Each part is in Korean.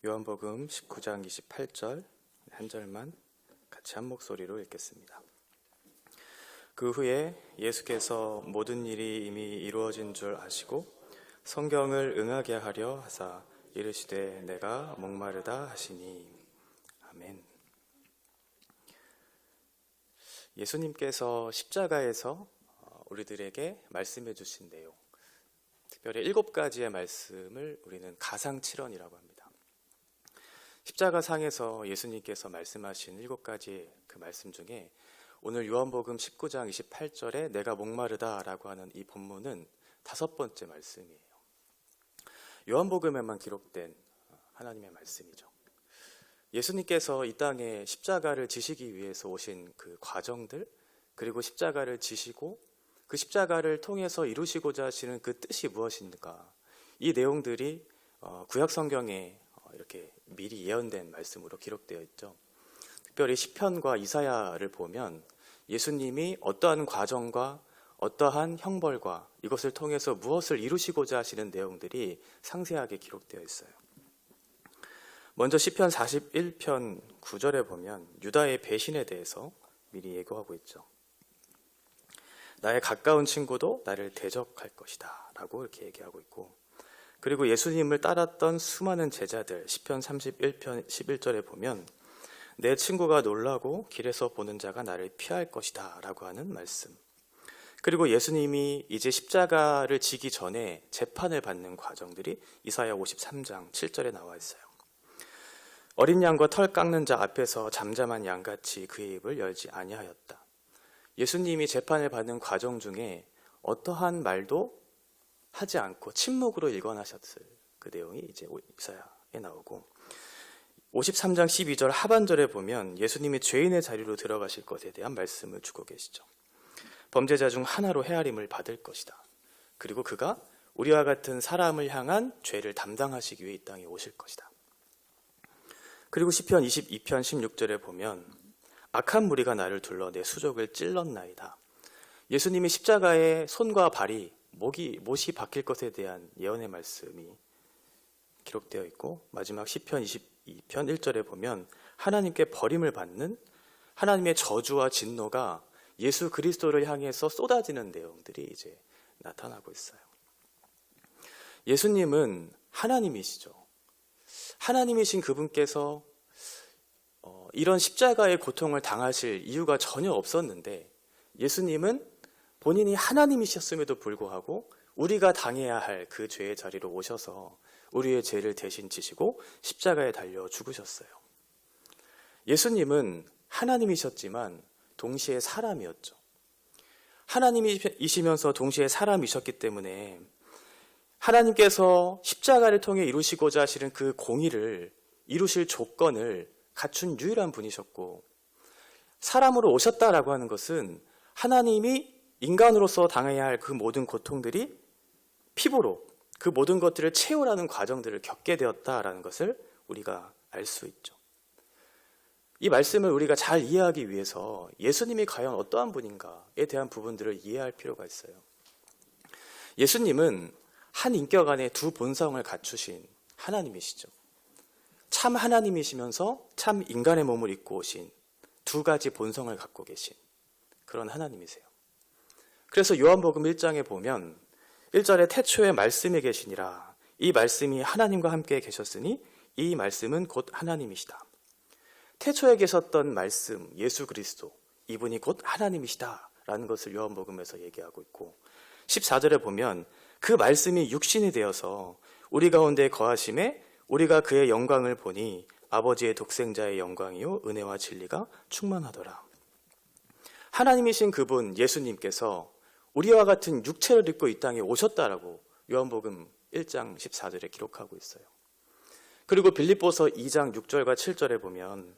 요한복음 19장 28절 한 절만 같이 한 목소리로 읽겠습니다. 그 후에 예수께서 모든 일이 이미 이루어진 줄 아시고 성경을 응하게 하려 하사 이르시되 내가 목마르다 하시니. 아멘. 예수님께서 십자가에서 우리들에게 말씀해 주신 내용, 특별히 7가지의 말씀을 우리는 가상칠언이라고 합니다. 십자가상에서 예수님께서 말씀하신 7가지 그 말씀 중에 오늘 요한복음 19장 28절에 내가 목마르다 라고 하는 이 본문은 5번째 말씀이에요. 요한복음에만 기록된 하나님의 말씀이죠. 예수님께서 이 땅에 십자가를 지시기 위해서 오신 그 과정들, 그리고 십자가를 지시고 그 십자가를 통해서 이루시고자 하시는 그 뜻이 무엇인가, 이 내용들이 구약 성경에 이렇게 미리 예언된 말씀으로 기록되어 있죠. 특별히 시편과 이사야를 보면 예수님이 어떠한 과정과 어떠한 형벌과 이것을 통해서 무엇을 이루시고자 하시는 내용들이 상세하게 기록되어 있어요. 먼저 시편 41편 9절에 보면 유다의 배신에 대해서 미리 예고하고 있죠. 나의 가까운 친구도 나를 대적할 것이다 라고 이렇게 얘기하고 있고, 그리고 예수님을 따랐던 수많은 제자들, 시편 31편 11절에 보면 내 친구가 놀라고 길에서 보는 자가 나를 피할 것이다 라고 하는 말씀. 그리고 예수님이 이제 십자가를 지기 전에 재판을 받는 과정들이 이사야 53장 7절에 나와 있어요. 어린 양과 털 깎는 자 앞에서 잠잠한 양같이 그의 입을 열지 아니하였다. 예수님이 재판을 받는 과정 중에 어떠한 말도 하지 않고 침묵으로 일관하셨을 그 내용이 이제 이사야에 나오고, 53장 12절 하반절에 보면 예수님이 죄인의 자리로 들어가실 것에 대한 말씀을 주고 계시죠. 범죄자 중 하나로 헤아림을 받을 것이다. 그리고 그가 우리와 같은 사람을 향한 죄를 담당하시기 위해 이 땅에 오실 것이다. 그리고 시편 22편 16절에 보면 악한 무리가 나를 둘러 내 수족을 찔렀나이다. 예수님이 십자가에 손과 발이 못이 박힐 것에 대한 예언의 말씀이 기록되어 있고, 마지막 시편 22편 1절에 보면 하나님께 버림을 받는 하나님의 저주와 진노가 예수 그리스도를 향해서 쏟아지는 내용들이 이제 나타나고 있어요. 예수님은 하나님이시죠. 하나님이신 그분께서 이런 십자가의 고통을 당하실 이유가 전혀 없었는데, 예수님은 본인이 하나님이셨음에도 불구하고 우리가 당해야 할 그 죄의 자리로 오셔서 우리의 죄를 대신 지시고 십자가에 달려 죽으셨어요. 예수님은 하나님이셨지만 동시에 사람이었죠. 하나님이시면서 동시에 사람이셨기 때문에 하나님께서 십자가를 통해 이루시고자 하시는 그 공의를 이루실 조건을 갖춘 유일한 분이셨고, 사람으로 오셨다라고 하는 것은 하나님이 인간으로서 당해야 할 그 모든 고통들이 피부로 그 모든 것들을 채우라는 과정들을 겪게 되었다라는 것을 우리가 알 수 있죠. 이 말씀을 우리가 잘 이해하기 위해서 예수님이 과연 어떠한 분인가에 대한 부분들을 이해할 필요가 있어요. 예수님은 한 인격 안에 두 본성을 갖추신 하나님이시죠. 참 하나님이시면서 참 인간의 몸을 입고 오신 2가지 본성을 갖고 계신 그런 하나님이세요. 그래서 요한복음 1장에 보면 1절에 태초에 말씀이 계시니라, 이 말씀이 하나님과 함께 계셨으니 이 말씀은 곧 하나님이시다. 태초에 계셨던 말씀, 예수 그리스도, 이분이 곧 하나님이시다 라는 것을 요한복음에서 얘기하고 있고, 14절에 보면 그 말씀이 육신이 되어서 우리 가운데 거하심에 우리가 그의 영광을 보니 아버지의 독생자의 영광이요 은혜와 진리가 충만하더라. 하나님이신 그분 예수님께서 우리와 같은 육체를 입고 이 땅에 오셨다라고 요한복음 1장 14절에 기록하고 있어요. 그리고 빌립보서 2장 6절과 7절에 보면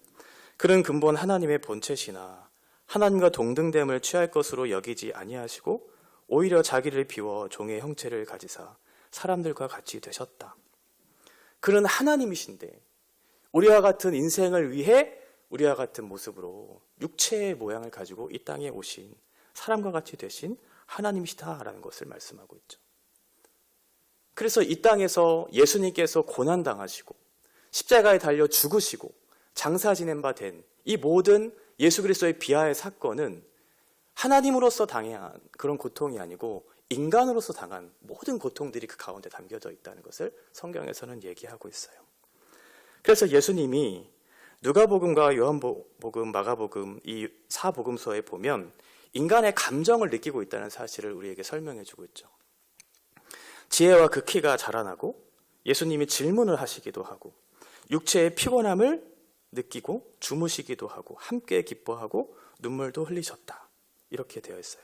그는 근본 하나님의 본체시나 하나님과 동등됨을 취할 것으로 여기지 아니하시고 오히려 자기를 비워 종의 형체를 가지사 사람들과 같이 되셨다. 그는 하나님이신데 우리와 같은 인생을 위해 우리와 같은 모습으로 육체의 모양을 가지고 이 땅에 오신 사람과 같이 되신 하나님이시다라는 것을 말씀하고 있죠. 그래서 이 땅에서 예수님께서 고난당하시고 십자가에 달려 죽으시고 장사 지낸 바 된 이 모든 예수 그리스도의 비하의 사건은 하나님으로서 당한 그런 고통이 아니고 인간으로서 당한 모든 고통들이 그 가운데 담겨져 있다는 것을 성경에서는 얘기하고 있어요. 그래서 예수님이 누가복음과 요한복음, 마가복음 이 사복음서에 보면 인간의 감정을 느끼고 있다는 사실을 우리에게 설명해 주고 있죠. 지혜와 그 키가 자라나고 예수님이 질문을 하시기도 하고 육체의 피곤함을 느끼고 주무시기도 하고 함께 기뻐하고 눈물도 흘리셨다. 이렇게 되어 있어요.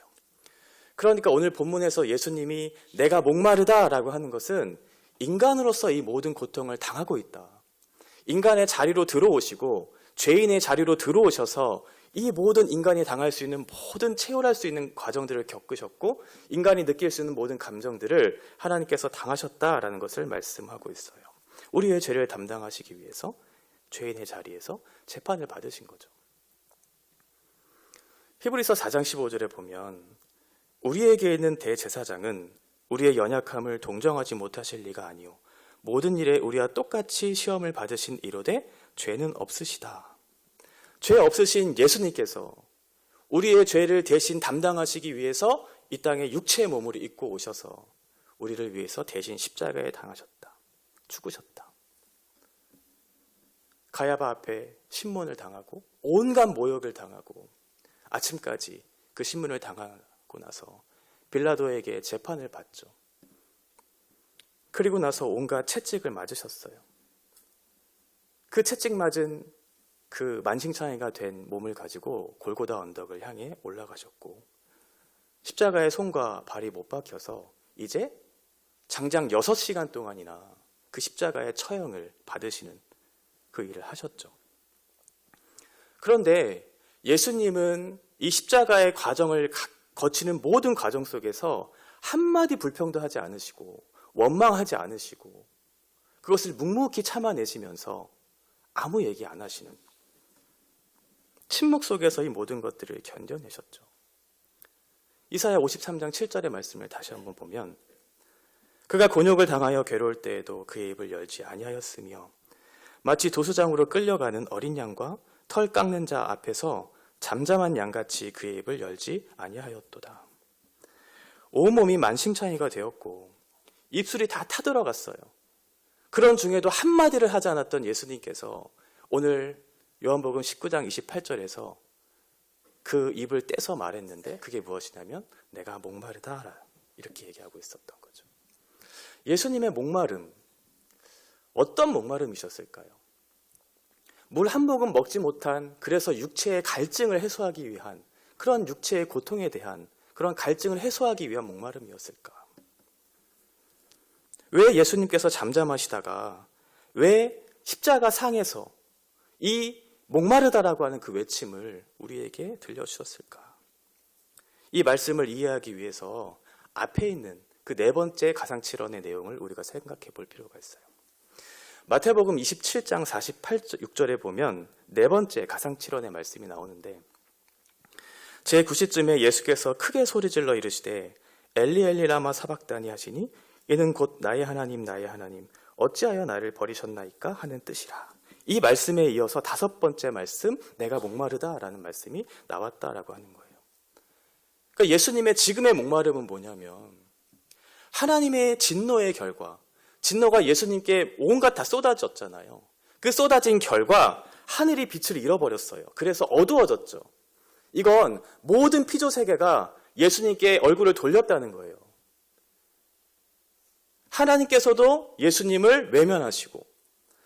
그러니까 오늘 본문에서 예수님이 내가 목마르다라고 하는 것은 인간으로서 이 모든 고통을 당하고 있다. 인간의 자리로 들어오시고 죄인의 자리로 들어오셔서 이 모든 인간이 당할 수 있는 모든 체험할 수 있는 과정들을 겪으셨고 인간이 느낄 수 있는 모든 감정들을 하나님께서 당하셨다라는 것을 말씀하고 있어요. 우리의 죄를 담당하시기 위해서 죄인의 자리에서 재판을 받으신 거죠. 히브리서 4장 15절에 보면 우리에게 있는 대제사장은 우리의 연약함을 동정하지 못하실 리가 아니요 모든 일에 우리와 똑같이 시험을 받으신 이로되 죄는 없으시다. 죄 없으신 예수님께서 우리의 죄를 대신 담당하시기 위해서 이 땅에 육체의 몸을 입고 오셔서 우리를 위해서 대신 십자가에 당하셨다. 죽으셨다. 가야바 앞에 신문을 당하고 온갖 모욕을 당하고 아침까지 그 신문을 당하고 나서 빌라도에게 재판을 받죠. 그리고 나서 온갖 채찍을 맞으셨어요. 그 채찍 맞은 그 만신창이가 된 몸을 가지고 골고다 언덕을 향해 올라가셨고 십자가에 손과 발이 못 박혀서 이제 장장 6시간 동안이나 그 십자가의 처형을 받으시는 그 일을 하셨죠. 그런데 예수님은 이 십자가의 과정을 거치는 모든 과정 속에서 한마디 불평도 하지 않으시고 원망하지 않으시고 그것을 묵묵히 참아내시면서 아무 얘기 안 하시는 침묵 속에서 이 모든 것들을 견뎌내셨죠. 이사야 53장 7절의 말씀을 다시 한번 보면 그가 곤욕을 당하여 괴로울 때에도 그의 입을 열지 아니하였으며 마치 도수장으로 끌려가는 어린 양과 털 깎는 자 앞에서 잠잠한 양같이 그의 입을 열지 아니하였도다. 온몸이 만신창이가 되었고 입술이 다 타들어갔어요. 그런 중에도 한마디를 하지 않았던 예수님께서 오늘 요한복음 19장 28절에서 그 입을 떼서 말했는데 그게 무엇이냐면 내가 목마르다 이렇게 얘기하고 있었던 거죠. 예수님의 목마름, 어떤 목마름이셨을까요? 물 한 모금 먹지 못한 그래서 육체의 갈증을 해소하기 위한 그런 육체의 고통에 대한 그런 갈증을 해소하기 위한 목마름이었을까? 왜 예수님께서 잠잠하시다가 왜 십자가 상에서 이 목마르다라고 하는 그 외침을 우리에게 들려주셨을까? 이 말씀을 이해하기 위해서 앞에 있는 그 네 번째 가상칠언의 내용을 우리가 생각해 볼 필요가 있어요. 마태복음 27장 48-6절에 보면 네 번째 가상칠언의 말씀이 나오는데 제9시쯤에 예수께서 크게 소리질러 이르시되 엘리 엘리 라마 사박다니 하시니 이는 곧 나의 하나님 나의 하나님 어찌하여 나를 버리셨나이까 하는 뜻이라. 이 말씀에 이어서 다섯 번째 말씀 내가 목마르다라는 말씀이 나왔다라고 하는 거예요. 그러니까 예수님의 지금의 목마름은 뭐냐면 하나님의 진노의 결과, 진노가 예수님께 온갖 다 쏟아졌잖아요. 그 쏟아진 결과 하늘이 빛을 잃어버렸어요. 그래서 어두워졌죠. 이건 모든 피조 세계가 예수님께 얼굴을 돌렸다는 거예요. 하나님께서도 예수님을 외면하시고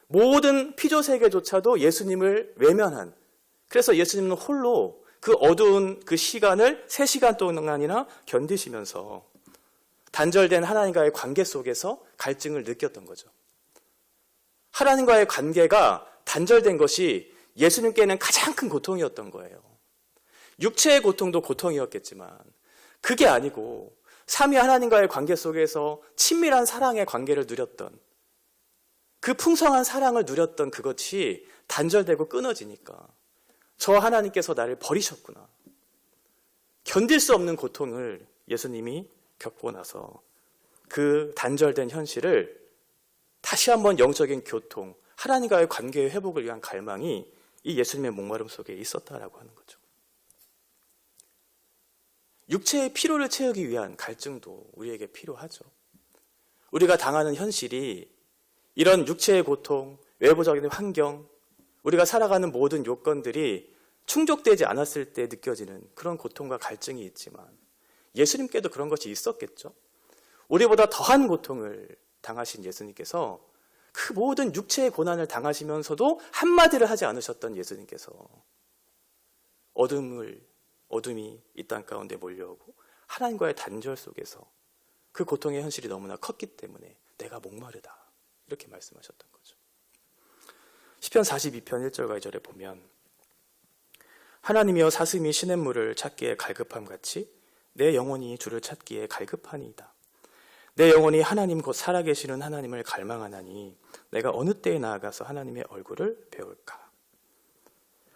모든 피조 세계조차도 예수님을 외면한, 그래서 예수님은 홀로 그 어두운 그 시간을 3시간 동안이나 견디시면서 단절된 하나님과의 관계 속에서 갈증을 느꼈던 거죠. 하나님과의 관계가 단절된 것이 예수님께는 가장 큰 고통이었던 거예요. 육체의 고통도 고통이었겠지만 그게 아니고 삼위 하나님과의 관계 속에서 친밀한 사랑의 관계를 누렸던, 그 풍성한 사랑을 누렸던 그것이 단절되고 끊어지니까 저 하나님께서 나를 버리셨구나. 견딜 수 없는 고통을 예수님이 겪고 나서 그 단절된 현실을 다시 한번 영적인 교통, 하나님과의 관계의 회복을 위한 갈망이 이 예수님의 목마름 속에 있었다라고 하는 거죠. 육체의 피로를 채우기 위한 갈증도 우리에게 필요하죠. 우리가 당하는 현실이 이런 육체의 고통, 외부적인 환경, 우리가 살아가는 모든 요건들이 충족되지 않았을 때 느껴지는 그런 고통과 갈증이 있지만 예수님께도 그런 것이 있었겠죠. 우리보다 더한 고통을 당하신 예수님께서 그 모든 육체의 고난을 당하시면서도 한마디를 하지 않으셨던 예수님께서 어둠이 이 땅 가운데 몰려오고 하나님과의 단절 속에서 그 고통의 현실이 너무나 컸기 때문에 내가 목마르다 이렇게 말씀하셨던 거죠. 시편 42편 1절과 2절에 보면 하나님이여 사슴이 시냇물을 찾기에 갈급함같이 내 영혼이 주를 찾기에 갈급하니이다. 내 영혼이 하나님 곧 살아계시는 하나님을 갈망하나니 내가 어느 때에 나아가서 하나님의 얼굴을 배울까.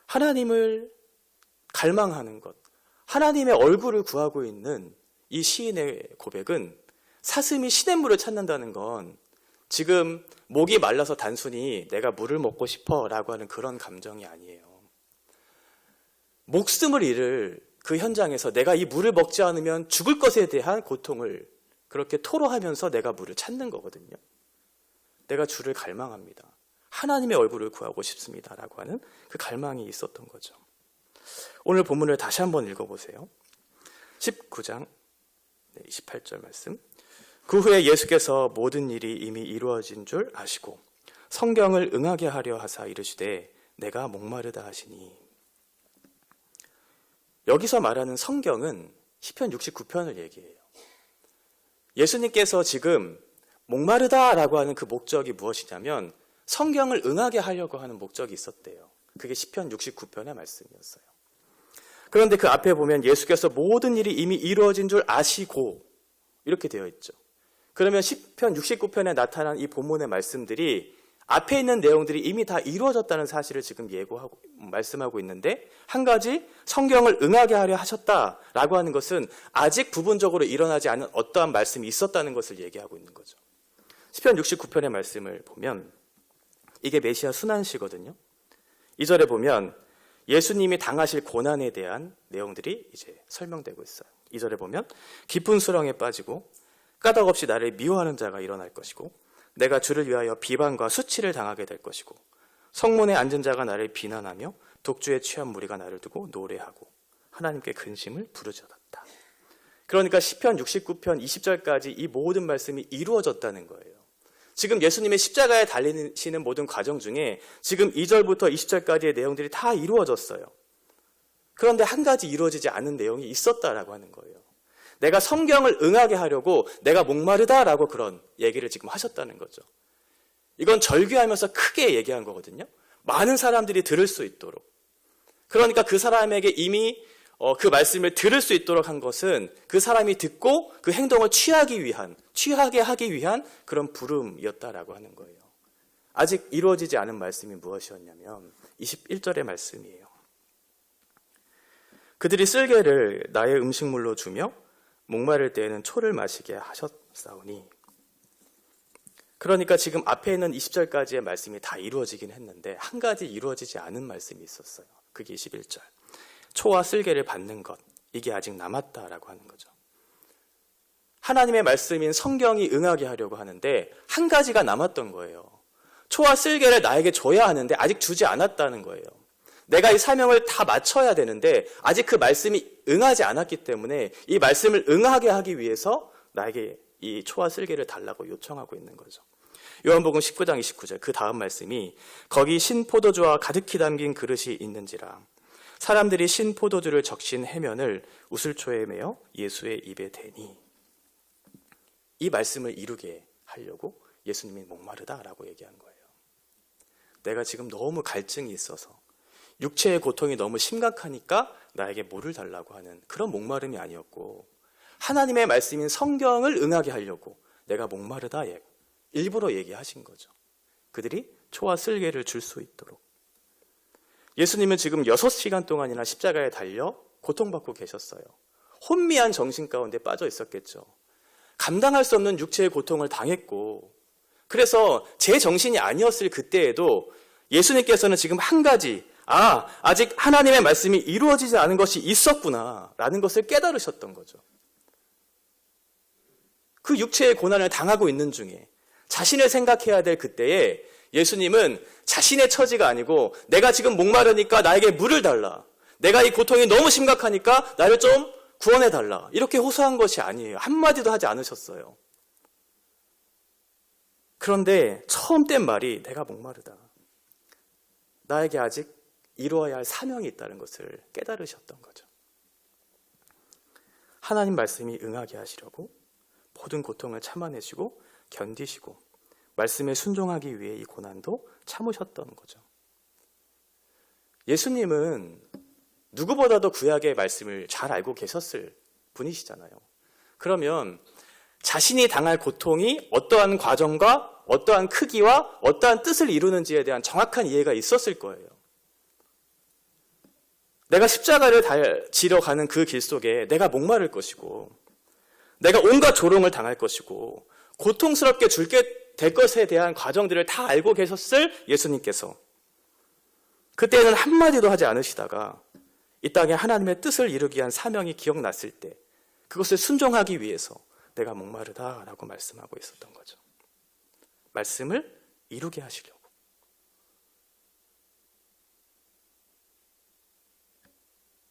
하나님을 갈망하는 것, 하나님의 얼굴을 구하고 있는 이 시인의 고백은 사슴이 시냇물을 찾는다는 건 지금 목이 말라서 단순히 내가 물을 먹고 싶어 라고 하는 그런 감정이 아니에요. 목숨을 잃을 그 현장에서 내가 이 물을 먹지 않으면 죽을 것에 대한 고통을 그렇게 토로하면서 내가 물을 찾는 거거든요. 내가 주를 갈망합니다. 하나님의 얼굴을 구하고 싶습니다 라고 하는 그 갈망이 있었던 거죠. 오늘 본문을 다시 한번 읽어보세요. 19장 28절 말씀. 그 후에 예수께서 모든 일이 이미 이루어진 줄 아시고 성경을 응하게 하려 하사 이르시되 내가 목마르다 하시니. 여기서 말하는 성경은 시편 69편을 얘기해요. 예수님께서 지금 목마르다라고 하는 그 목적이 무엇이냐면 성경을 응하게 하려고 하는 목적이 있었대요. 그게 시편 69편의 말씀이었어요. 그런데 그 앞에 보면 예수께서 모든 일이 이미 이루어진 줄 아시고 이렇게 되어 있죠. 그러면 시편 69편에 나타난 이 본문의 말씀들이 앞에 있는 내용들이 이미 다 이루어졌다는 사실을 지금 말씀하고 있는데 한 가지 성경을 응하게 하려 하셨다라고 하는 것은 아직 부분적으로 일어나지 않은 어떠한 말씀이 있었다는 것을 얘기하고 있는 거죠. 시편 69편의 말씀을 보면 이게 메시아 순환시거든요. 2절에 보면 예수님이 당하실 고난에 대한 내용들이 이제 설명되고 있어요. 2절에 보면 깊은 수렁에 빠지고 까닭없이 나를 미워하는 자가 일어날 것이고 내가 주를 위하여 비방과 수치를 당하게 될 것이고 성문에 앉은 자가 나를 비난하며 독주에 취한 무리가 나를 두고 노래하고 하나님께 근심을 부르짖었다. 그러니까 시편 69편 20절까지 이 모든 말씀이 이루어졌다는 거예요. 지금 예수님의 십자가에 달리시는 모든 과정 중에 지금 2절부터 20절까지의 내용들이 다 이루어졌어요. 그런데 한 가지 이루어지지 않은 내용이 있었다라고 하는 거예요. 내가 성경을 응하게 하려고 내가 목마르다라고 그런 얘기를 지금 하셨다는 거죠. 이건 절규하면서 크게 얘기한 거거든요. 많은 사람들이 들을 수 있도록. 그러니까 그 사람에게 이미 그 말씀을 들을 수 있도록 한 것은 그 사람이 듣고 그 행동을 취하게 하기 위한 그런 부름이었다라고 하는 거예요. 아직 이루어지지 않은 말씀이 무엇이었냐면 21절의 말씀이에요. 그들이 쓸개를 나의 음식물로 주며 목마를 때에는 초를 마시게 하셨사오니. 그러니까 지금 앞에 있는 20절까지의 말씀이 다 이루어지긴 했는데 한 가지 이루어지지 않은 말씀이 있었어요. 그게 21절. 초와 쓸개를 받는 것, 이게 아직 남았다라고 하는 거죠. 하나님의 말씀인 성경이 응하게 하려고 하는데 한 가지가 남았던 거예요. 초와 쓸개를 나에게 줘야 하는데 아직 주지 않았다는 거예요. 내가 이 사명을 다 마쳐야 되는데 아직 그 말씀이 응하지 않았기 때문에 이 말씀을 응하게 하기 위해서 나에게 이 초와 쓸개를 달라고 요청하고 있는 거죠. 요한복음 19장 29절 그 다음 말씀이 거기 신 포도주와 가득히 담긴 그릇이 있는지라 사람들이 신 포도주를 적신 해면을 우슬초에 매어 예수의 입에 대니. 이 말씀을 이루게 하려고 예수님이 목마르다라고 얘기한 거예요. 내가 지금 너무 갈증이 있어서 육체의 고통이 너무 심각하니까 나에게 물을 달라고 하는 그런 목마름이 아니었고 하나님의 말씀인 성경을 응하게 하려고 내가 목마르다 일부러 얘기하신 거죠. 그들이 초와 쓸개를 줄 수 있도록. 예수님은 지금 6시간 동안이나 십자가에 달려 고통받고 계셨어요. 혼미한 정신 가운데 빠져 있었겠죠. 감당할 수 없는 육체의 고통을 당했고 그래서 제 정신이 아니었을 그때에도 예수님께서는 지금 한 가지, 아직 하나님의 말씀이 이루어지지 않은 것이 있었구나 라는 것을 깨달으셨던 거죠. 그 육체의 고난을 당하고 있는 중에 자신을 생각해야 될 그때에 예수님은 자신의 처지가 아니고 내가 지금 목마르니까 나에게 물을 달라. 내가 이 고통이 너무 심각하니까 나를 좀 구원해 달라. 이렇게 호소한 것이 아니에요. 한마디도 하지 않으셨어요. 그런데 처음 뗀 말이 내가 목마르다. 나에게 아직 이루어야 할 사명이 있다는 것을 깨달으셨던 거죠. 하나님 말씀이 응하게 하시려고 모든 고통을 참아내시고 견디시고 말씀에 순종하기 위해 이 고난도 참으셨던 거죠. 예수님은 누구보다도 구약의 말씀을 잘 알고 계셨을 분이시잖아요. 그러면 자신이 당할 고통이 어떠한 과정과 어떠한 크기와 어떠한 뜻을 이루는지에 대한 정확한 이해가 있었을 거예요. 내가 십자가를 지러 가는 그 길 속에 내가 목마를 것이고 내가 온갖 조롱을 당할 것이고 고통스럽게 줄게 될 것에 대한 과정들을 다 알고 계셨을 예수님께서 그때는 한마디도 하지 않으시다가 이 땅에 하나님의 뜻을 이루기 위한 사명이 기억났을 때 그것을 순종하기 위해서 내가 목마르다라고 말씀하고 있었던 거죠. 말씀을 이루게 하시려고.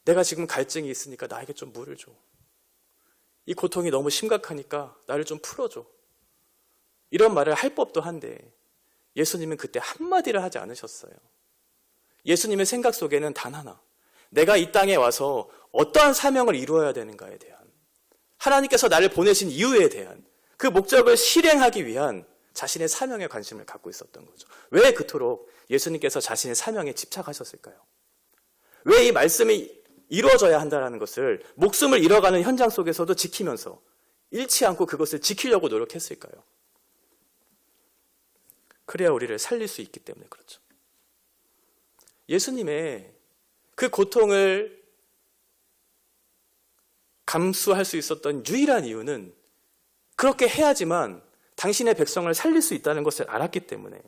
내가 지금 갈증이 있으니까 나에게 좀 물을 줘. 이 고통이 너무 심각하니까 나를 좀 풀어줘. 이런 말을 할 법도 한데 예수님은 그때 한마디를 하지 않으셨어요. 예수님의 생각 속에는 단 하나, 내가 이 땅에 와서 어떠한 사명을 이루어야 되는가에 대한, 하나님께서 나를 보내신 이유에 대한 그 목적을 실행하기 위한 자신의 사명에 관심을 갖고 있었던 거죠. 왜 그토록 예수님께서 자신의 사명에 집착하셨을까요? 왜 이 말씀이 이루어져야 한다는 것을 목숨을 잃어가는 현장 속에서도 지키면서 잃지 않고 그것을 지키려고 노력했을까요? 그래야 우리를 살릴 수 있기 때문에 그렇죠. 예수님의 그 고통을 감수할 수 있었던 유일한 이유는 그렇게 해야지만 당신의 백성을 살릴 수 있다는 것을 알았기 때문에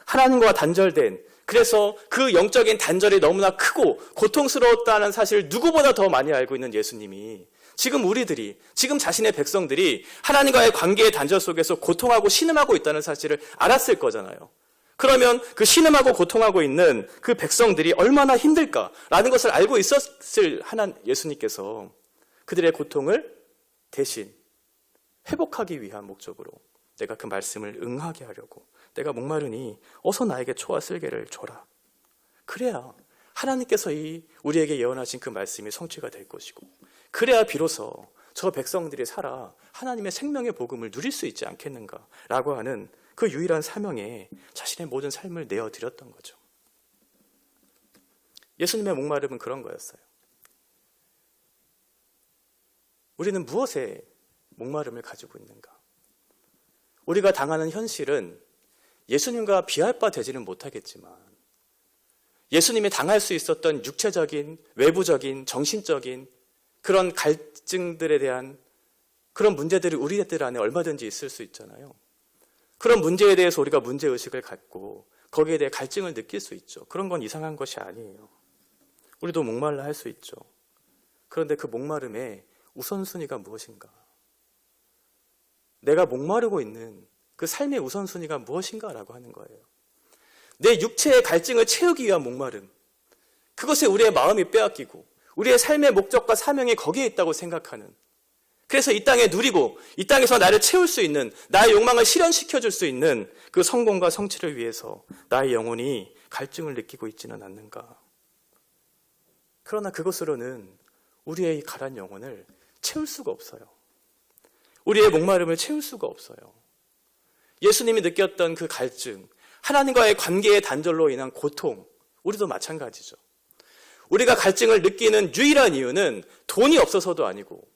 하나님과 단절된, 그래서 그 영적인 단절이 너무나 크고 고통스러웠다는 사실을 누구보다 더 많이 알고 있는 예수님이 지금 우리들이, 지금 자신의 백성들이 하나님과의 관계의 단절 속에서 고통하고 신음하고 있다는 사실을 알았을 거잖아요. 그러면 그 신음하고 고통하고 있는 그 백성들이 얼마나 힘들까라는 것을 알고 있었을 예수님께서 그들의 고통을 대신 회복하기 위한 목적으로 내가 그 말씀을 응하게 하려고, 내가 목마르니 어서 나에게 초와 쓸개를 줘라. 그래야 하나님께서 우리에게 예언하신 그 말씀이 성취가 될 것이고, 그래야 비로소 저 백성들이 살아 하나님의 생명의 복음을 누릴 수 있지 않겠는가라고 하는 그 유일한 사명에 자신의 모든 삶을 내어드렸던 거죠. 예수님의 목마름은 그런 거였어요. 우리는 무엇에 목마름을 가지고 있는가? 우리가 당하는 현실은 예수님과 비할 바 되지는 못하겠지만 예수님이 당할 수 있었던 육체적인, 외부적인, 정신적인 그런 갈증들에 대한 그런 문제들이 우리들 안에 얼마든지 있을 수 있잖아요. 그런 문제에 대해서 우리가 문제의식을 갖고 거기에 대해 갈증을 느낄 수 있죠. 그런 건 이상한 것이 아니에요. 우리도 목말라 할 수 있죠. 그런데 그 목마름의 우선순위가 무엇인가? 내가 목마르고 있는 그 삶의 우선순위가 무엇인가라고 하는 거예요. 내 육체의 갈증을 채우기 위한 목마름, 그것에 우리의 마음이 빼앗기고 우리의 삶의 목적과 사명이 거기에 있다고 생각하는, 그래서 이 땅에 누리고 이 땅에서 나를 채울 수 있는, 나의 욕망을 실현시켜줄 수 있는 그 성공과 성취를 위해서 나의 영혼이 갈증을 느끼고 있지는 않는가. 그러나 그것으로는 우리의 이 가란 영혼을 채울 수가 없어요. 우리의 목마름을 채울 수가 없어요. 예수님이 느꼈던 그 갈증, 하나님과의 관계의 단절로 인한 고통, 우리도 마찬가지죠. 우리가 갈증을 느끼는 유일한 이유는 돈이 없어서도 아니고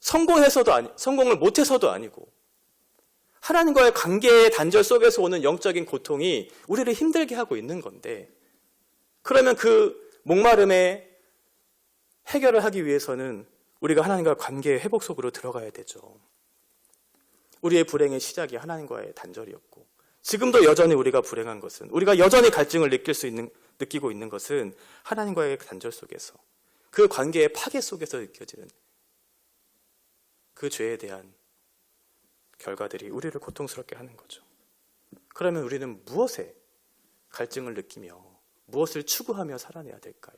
성공을 못해서도 아니고 하나님과의 관계의 단절 속에서 오는 영적인 고통이 우리를 힘들게 하고 있는 건데, 그러면 그 목마름에 해결을 하기 위해서는 우리가 하나님과의 관계의 회복 속으로 들어가야 되죠. 우리의 불행의 시작이 하나님과의 단절이었고 지금도 여전히 우리가 불행한 것은, 우리가 여전히 갈증을 느끼고 있는 것은 하나님과의 단절 속에서, 그 관계의 파괴 속에서 느껴지는 그 죄에 대한 결과들이 우리를 고통스럽게 하는 거죠. 그러면 우리는 무엇에 갈증을 느끼며 무엇을 추구하며 살아내야 될까요?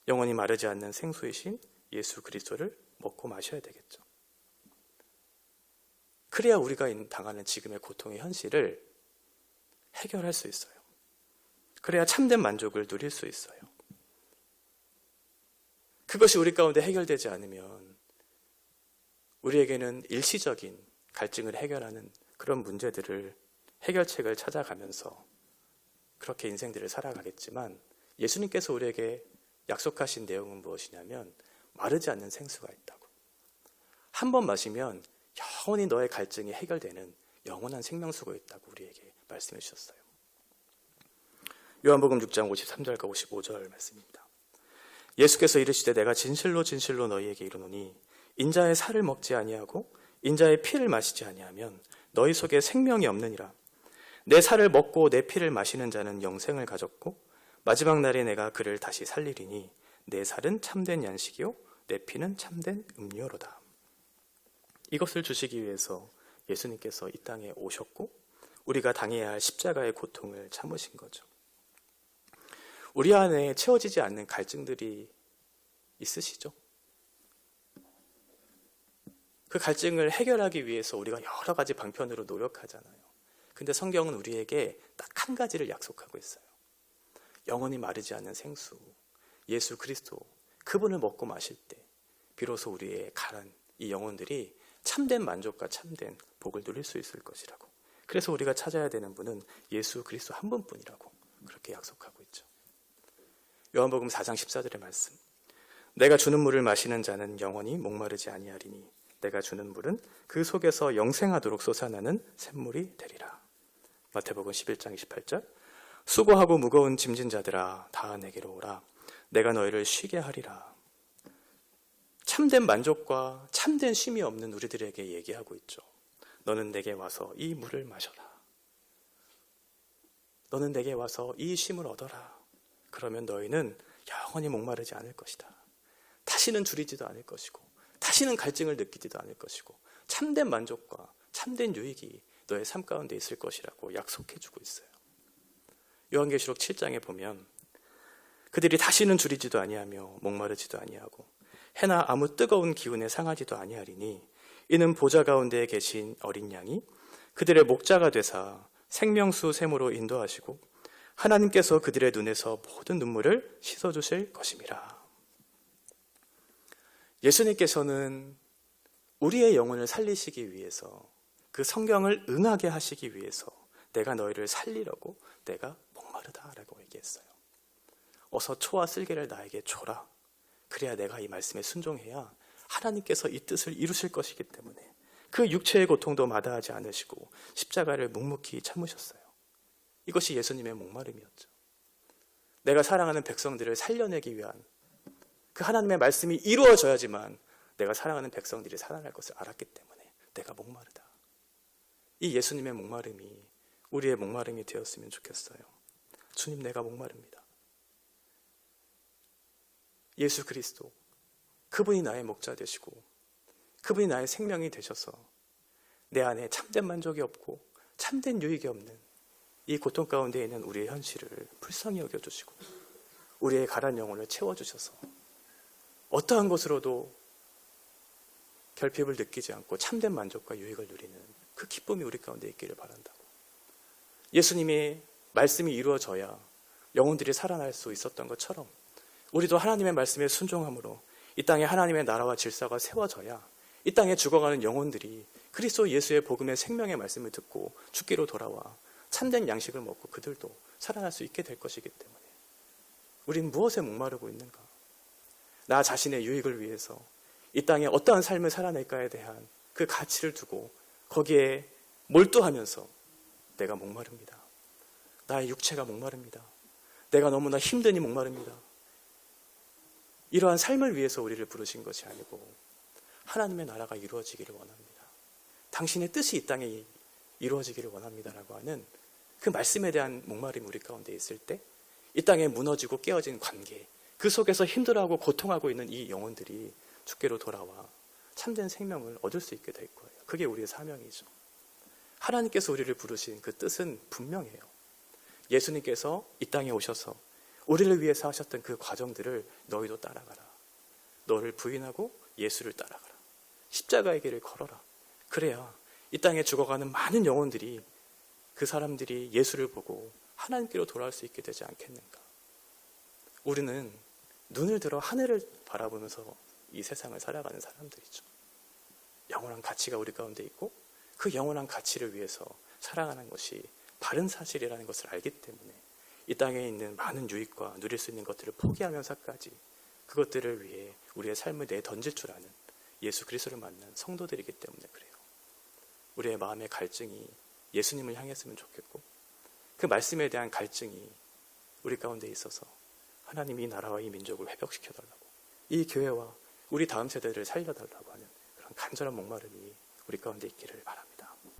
영원히 마르지 않는 생수이신 예수 그리스도를 먹고 마셔야 되겠죠. 그래야 우리가 당하는 지금의 고통의 현실을 해결할 수 있어요. 그래야 참된 만족을 누릴 수 있어요. 그것이 우리 가운데 해결되지 않으면 우리에게는 일시적인 갈증을 해결하는 그런 문제들을, 해결책을 찾아가면서 그렇게 인생들을 살아가겠지만, 예수님께서 우리에게 약속하신 내용은 무엇이냐면 마르지 않는 생수가 있다고. 한 번 마시면 영원히 너의 갈증이 해결되는 영원한 생명수가 있다고 우리에게 말씀해 주셨어요. 요한복음 6장 53절과 55절 말씀입니다. 예수께서 이르시되 내가 진실로 진실로 너희에게 이르노니 인자의 살을 먹지 아니하고 인자의 피를 마시지 아니하면 너희 속에 생명이 없느니라. 내 살을 먹고 내 피를 마시는 자는 영생을 가졌고 마지막 날에 내가 그를 다시 살리리니 내 살은 참된 양식이요 내 피는 참된 음료로다. 이것을 주시기 위해서 예수님께서 이 땅에 오셨고 우리가 당해야 할 십자가의 고통을 참으신 거죠. 우리 안에 채워지지 않는 갈증들이 있으시죠? 그 갈증을 해결하기 위해서 우리가 여러 가지 방편으로 노력하잖아요. 근데 성경은 우리에게 딱 한 가지를 약속하고 있어요. 영원히 마르지 않는 생수, 예수 그리스도, 그분을 먹고 마실 때 비로소 우리의 가란 이 영혼들이 참된 만족과 참된 복을 누릴 수 있을 것이라고. 그래서 우리가 찾아야 되는 분은 예수 그리스도 한 분뿐이라고 그렇게 약속하고 있죠. 요한복음 4장 14절의 말씀. 내가 주는 물을 마시는 자는 영원히 목마르지 아니하리니 내가 주는 물은 그 속에서 영생하도록 솟아나는 샘물이 되리라. 마태복음 11장 28절. 수고하고 무거운 짐진 자들아 다 내게로 오라. 내가 너희를 쉬게 하리라. 참된 만족과 참된 쉼이 없는 우리들에게 얘기하고 있죠. 너는 내게 와서 이 물을 마셔라. 너는 내게 와서 이 쉼을 얻어라. 그러면 너희는 영원히 목마르지 않을 것이다. 다시는 줄이지도 않을 것이고 다시는 갈증을 느끼지도 않을 것이고 참된 만족과 참된 유익이 너의 삶 가운데 있을 것이라고 약속해주고 있어요. 요한계시록 7장에 보면 그들이 다시는 줄이지도 아니하며 목마르지도 아니하고 해나 아무 뜨거운 기운에 상하지도 아니하리니 이는 보좌 가운데 계신 어린 양이 그들의 목자가 되사 생명수 샘으로 인도하시고 하나님께서 그들의 눈에서 모든 눈물을 씻어주실 것임이라. 예수님께서는 우리의 영혼을 살리시기 위해서, 그 성경을 응하게 하시기 위해서 내가 너희를 살리려고 내가 목마르다라고 얘기했어요. 어서 초와 쓸개를 나에게 줘라. 그래야 내가 이 말씀에 순종해야 하나님께서 이 뜻을 이루실 것이기 때문에 그 육체의 고통도 마다하지 않으시고 십자가를 묵묵히 참으셨어요. 이것이 예수님의 목마름이었죠. 내가 사랑하는 백성들을 살려내기 위한 그 하나님의 말씀이 이루어져야지만 내가 사랑하는 백성들이 살아날 것을 알았기 때문에 내가 목마르다. 이 예수님의 목마름이 우리의 목마름이 되었으면 좋겠어요. 주님, 내가 목마릅니다. 예수 그리스도, 그분이 나의 목자 되시고 그분이 나의 생명이 되셔서 내 안에 참된 만족이 없고 참된 유익이 없는 이 고통 가운데 있는 우리의 현실을 불쌍히 여겨주시고 우리의 가란 영혼을 채워주셔서 어떠한 것으로도 결핍을 느끼지 않고 참된 만족과 유익을 누리는 그 기쁨이 우리 가운데 있기를 바란다고. 예수님의 말씀이 이루어져야 영혼들이 살아날 수 있었던 것처럼 우리도 하나님의 말씀에 순종함으로 이 땅에 하나님의 나라와 질서가 세워져야 이 땅에 죽어가는 영혼들이 그리스도 예수의 복음의 생명의 말씀을 듣고 죽기로 돌아와 참된 양식을 먹고 그들도 살아날 수 있게 될 것이기 때문에 우린 무엇에 목마르고 있는가? 나 자신의 유익을 위해서 이 땅에 어떠한 삶을 살아낼까에 대한 그 가치를 두고 거기에 몰두하면서 내가 목마릅니다. 나의 육체가 목마릅니다. 내가 너무나 힘드니 목마릅니다. 이러한 삶을 위해서 우리를 부르신 것이 아니고 하나님의 나라가 이루어지기를 원합니다. 당신의 뜻이 이 땅에 이루어지기를 원합니다라고 하는 그 말씀에 대한 목마름이 우리 가운데 있을 때 이 땅에 무너지고 깨어진 관계, 그 속에서 힘들어하고 고통하고 있는 이 영혼들이 주께로 돌아와 참된 생명을 얻을 수 있게 될 거예요. 그게 우리의 사명이죠. 하나님께서 우리를 부르신 그 뜻은 분명해요. 예수님께서 이 땅에 오셔서 우리를 위해서 하셨던 그 과정들을 너희도 따라가라. 너를 부인하고 예수를 따라가라. 십자가의 길을 걸어라. 그래야 이 땅에 죽어가는 많은 영혼들이, 그 사람들이 예수를 보고 하나님께로 돌아올 수 있게 되지 않겠는가. 우리는 눈을 들어 하늘을 바라보면서 이 세상을 살아가는 사람들이죠. 영원한 가치가 우리 가운데 있고 그 영원한 가치를 위해서 살아가는 것이 바른 사실이라는 것을 알기 때문에 이 땅에 있는 많은 유익과 누릴 수 있는 것들을 포기하면서까지 그것들을 위해 우리의 삶을 내던질 줄 아는 예수 그리스도를 만난 성도들이기 때문에 그래요. 우리의 마음의 갈증이 예수님을 향했으면 좋겠고, 그 말씀에 대한 갈증이 우리 가운데 있어서 하나님이 이 나라와 이 민족을 회복시켜달라고, 이 교회와 우리 다음 세대를 살려달라고 하는 그런 간절한 목마름이 우리 가운데 있기를 바랍니다.